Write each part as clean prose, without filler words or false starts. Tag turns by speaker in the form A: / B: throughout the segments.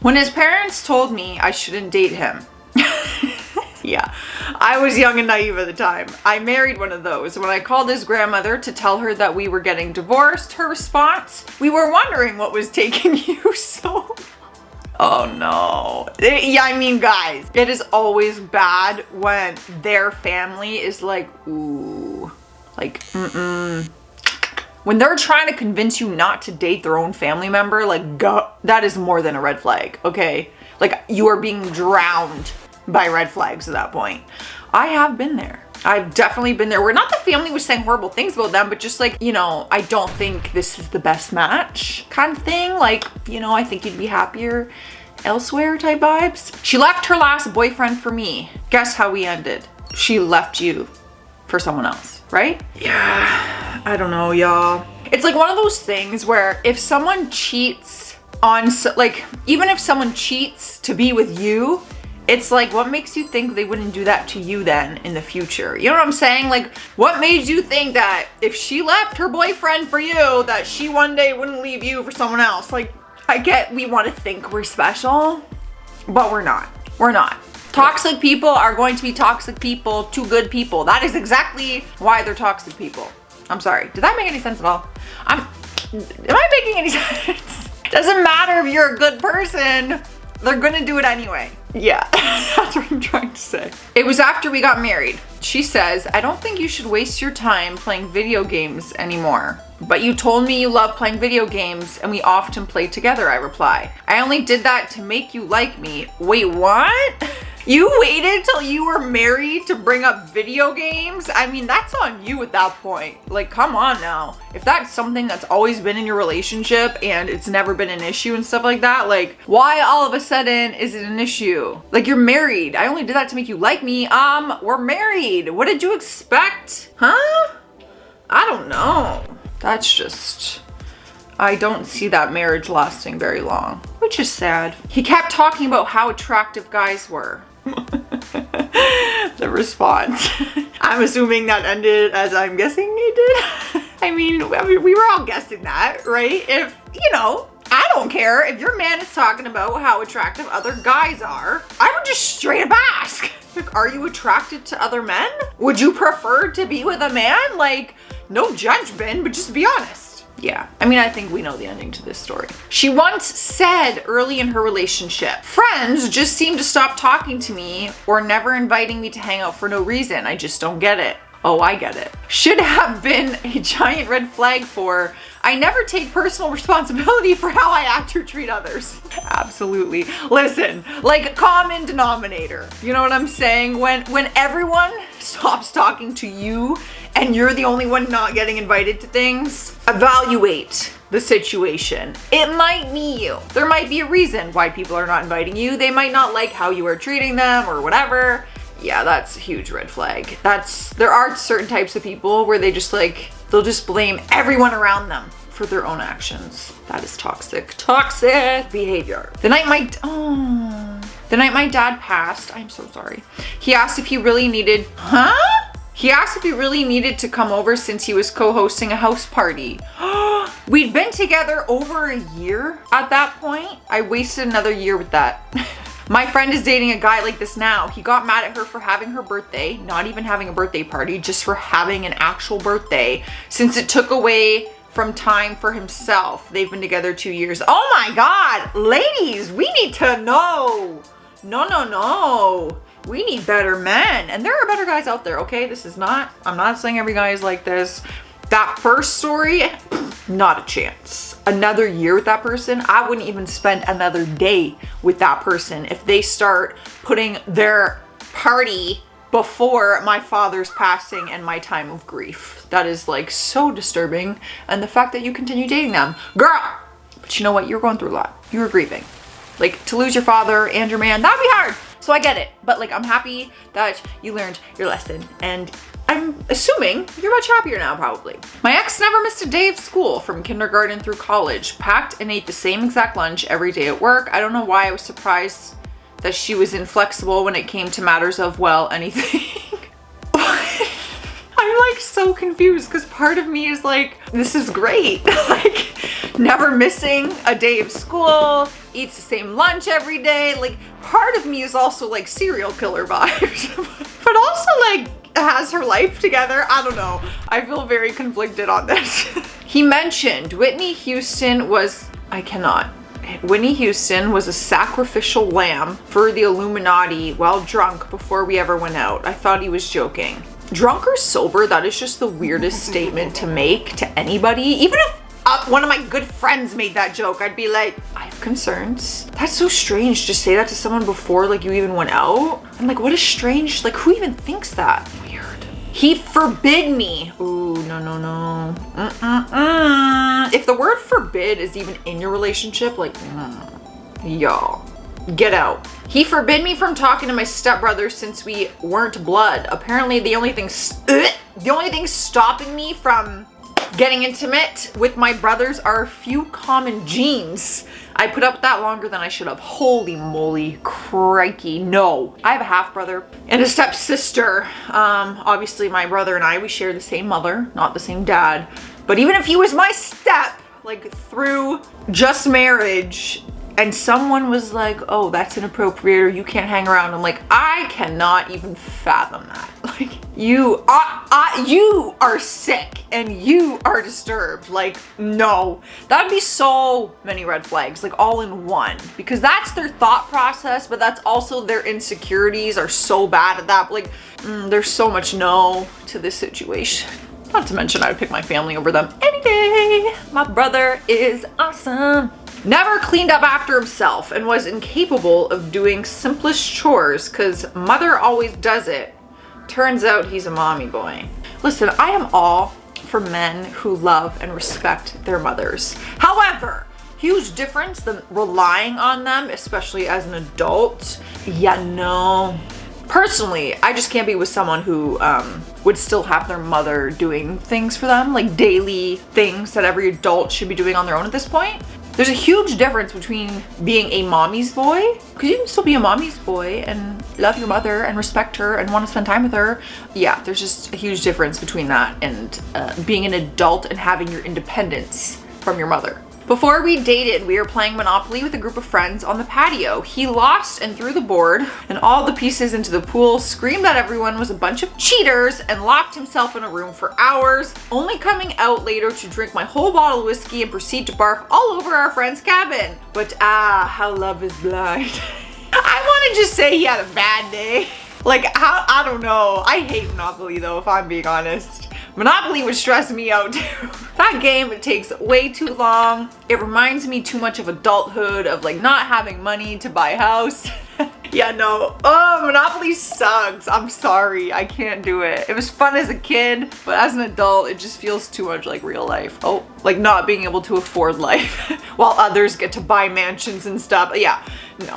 A: When his parents told me I shouldn't date him. Yeah, I was young and naive at the time. I married one of those. When I called his grandmother to tell her that we were getting divorced, her response, "We were wondering what was taking you so." Oh no. Yeah, I mean, guys, it is always bad when their family is like, ooh, like, when they're trying to convince you not to date their own family member, like, that is more than a red flag, okay? Like, you are being drowned by red flags at that point. I have been there. I've definitely been there where not the family was saying horrible things about them, but just like, you know, I don't think this is the best match kind of thing. Like, you know, I think you'd be happier elsewhere type vibes. She left her last boyfriend for me. Guess how we ended? She left you for someone else, right? Yeah, I don't know, y'all. It's like one of those things where if someone cheats on, like, even if someone cheats to be with you, it's like, what makes you think they wouldn't do that to you then in the future? You know what I'm saying? Like, what made you think that if she left her boyfriend for you, that she one day wouldn't leave you for someone else? Like, I get we want to think we're special, but we're not. We're not. Toxic people are going to be toxic people to good people. That is exactly why they're toxic people. I'm sorry. Did that make any sense at all? Am I making any sense? Doesn't matter if you're a good person. They're gonna do it anyway. Yeah, that's what I'm trying to say. It was after we got married. She says, "I don't think you should waste your time playing video games anymore. But you told me you love playing video games and we often play together," I reply. "I only did that to make you like me." Wait, what? You waited till you were married to bring up video games? I mean, that's on you at that point. Like, come on now. If that's something that's always been in your relationship and it's never been an issue and stuff like that, like, why all of a sudden is it an issue? Like, you're married. I only did that to make you like me. We're married. What did you expect? Huh? I don't know. That's just, I don't see that marriage lasting very long, which is sad. He kept talking about how attractive guys were. The response. I'm assuming that ended as I'm guessing it did. I mean, we were all guessing that, right? If, you know, I don't care if your man is talking about how attractive other guys are. I would just straight up ask, like, are you attracted to other men? Would you prefer to be with a man? Like, no judgment, but just be honest. Yeah, I mean, I think we know the ending to this story. She once said early in her relationship, "Friends just seem to stop talking to me or never inviting me to hang out for no reason. I just don't get it." Oh, I get it. Should have been a giant red flag for, "I never take personal responsibility for how I act or treat others." Absolutely. Listen, like, common denominator. You know what I'm saying? When everyone stops talking to you and you're the only one not getting invited to things, evaluate the situation. It might be you. There might be a reason why people are not inviting you. They might not like how you are treating them or whatever. Yeah, that's a huge red flag. There are certain types of people where they just like, they'll just blame everyone around them for their own actions. That is toxic behavior. The night my dad passed, I'm so sorry. He asked if he really needed, He asked if he really needed to come over since he was co-hosting a house party. We'd been together over a year at that point. I wasted another year with that. My friend is dating a guy like this now. He got mad at her for having her birthday, not even having a birthday party, just for having an actual birthday, since it took away from time for himself. They've been together 2 years. Oh my God, ladies, we need to know. No. We need better men. And there are better guys out there, okay? I'm not saying every guy is like this. That first story, not a chance. Another year with that person, I wouldn't even spend another day with that person if they start putting their party before my father's passing and my time of grief. That is like so disturbing. And the fact that you continue dating them, girl. But you know what? You're going through a lot. You were grieving. Like, to lose your father and your man, that'd be hard. So I get it. But like, I'm happy that you learned your lesson. And I'm assuming you're much happier now, probably. My ex never missed a day of school from kindergarten through college. Packed and ate the same exact lunch every day at work. I don't know why I was surprised that she was inflexible when it came to matters of, well, anything. I'm like so confused because part of me is like, this is great. Like, never missing a day of school, eats the same lunch every day. Like, part of me is also like serial killer vibes, but also like has her life together. I don't know. I feel very conflicted on this. He mentioned Whitney Houston was, Whitney Houston was a sacrificial lamb for the Illuminati while drunk before we ever went out. I thought he was joking. Drunk or sober, that is just the weirdest statement to make to anybody. Even if one of my good friends made that joke, I'd be like, I have concerns. That's so strange to say that to someone before like you even went out. I'm like, what is strange? Like, who even thinks that? Weird. He forbid me. Ooh, no. If the word forbid is even in your relationship, like, y'all, get out. He forbid me from talking to my stepbrother since we weren't blood. Apparently the only thing stopping me from getting intimate with my brothers are a few common genes. I put up with that longer than I should have. Holy moly, crikey, no. I have a half brother and a stepsister. Obviously my brother and I, we share the same mother, not the same dad. But even if he was my step, like through just marriage, and someone was like, oh, that's inappropriate, or you can't hang around. I'm like, I cannot even fathom that. Like, you are sick and you are disturbed. Like, no, that'd be so many red flags, like all in one, because that's their thought process, but that's also their insecurities are so bad at that. Like, there's so much no to this situation. Not to mention I would pick my family over them any day. My brother is awesome. Never cleaned up after himself and was incapable of doing simplest chores because mother always does it. Turns out he's a mommy boy. Listen, I am all for men who love and respect their mothers. However, huge difference than relying on them, especially as an adult. Yeah, no. Personally, I just can't be with someone who would still have their mother doing things for them, like daily things that every adult should be doing on their own at this point. There's a huge difference between being a mommy's boy, because you can still be a mommy's boy and love your mother and respect her and want to spend time with her. Yeah, there's just a huge difference between that and being an adult and having your independence from your mother. Before we dated, we were playing Monopoly with a group of friends on the patio. He lost and threw the board and all the pieces into the pool, screamed that everyone was a bunch of cheaters, and locked himself in a room for hours, only coming out later to drink my whole bottle of whiskey and proceed to barf all over our friend's cabin. But how love is blind. I want to just say he had a bad day. Like, I don't know. I hate Monopoly though, if I'm being honest. Monopoly would stress me out too. That game, it takes way too long. It reminds me too much of adulthood, of like not having money to buy a house. Yeah, no. Oh, Monopoly sucks. I'm sorry. I can't do it. It was fun as a kid, but as an adult, it just feels too much like real life. Oh, like not being able to afford life while others get to buy mansions and stuff. Yeah, no.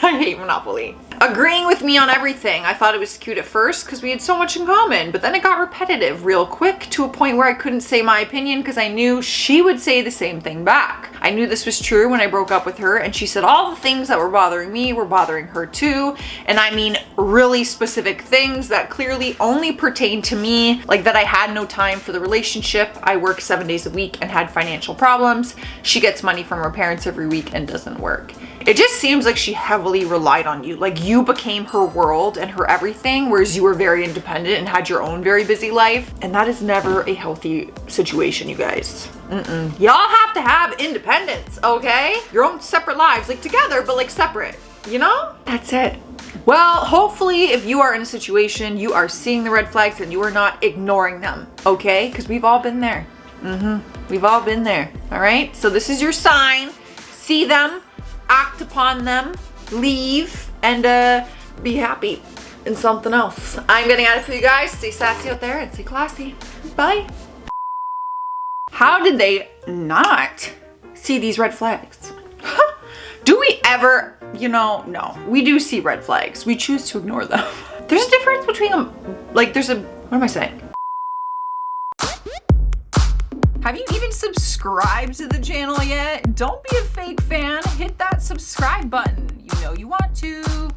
A: I hate Monopoly. Agreeing with me on everything. I thought it was cute at first because we had so much in common, but then it got repetitive real quick to a point where I couldn't say my opinion because I knew she would say the same thing back. I knew this was true when I broke up with her, and she said all the things that were bothering me were bothering her too. And I mean really specific things that clearly only pertain to me, like that I had no time for the relationship. I work 7 days a week and had financial problems. She gets money from her parents every week and doesn't work. It just seems like she heavily relied on you. Like you became her world and her everything, whereas you were very independent and had your own very busy life. And that is never a healthy situation, you guys. Y'all have to have independence, okay? Your own separate lives, like together, but like separate, you know? That's it. Well, hopefully if you are in a situation, you are seeing the red flags and you are not ignoring them, okay? Because we've all been there. We've all been there, all right? So this is your sign. See them, act upon them, leave, and be happy in something else. I'm getting out of it for you guys. Stay sassy out there and stay classy. Bye. How did they not see these red flags? Do we ever, you know, no. We do see red flags. We choose to ignore them. There's a difference between them. Like what am I saying? Have you even subscribed to the channel yet? Don't be a fake fan. Hit that subscribe button. You know you want to.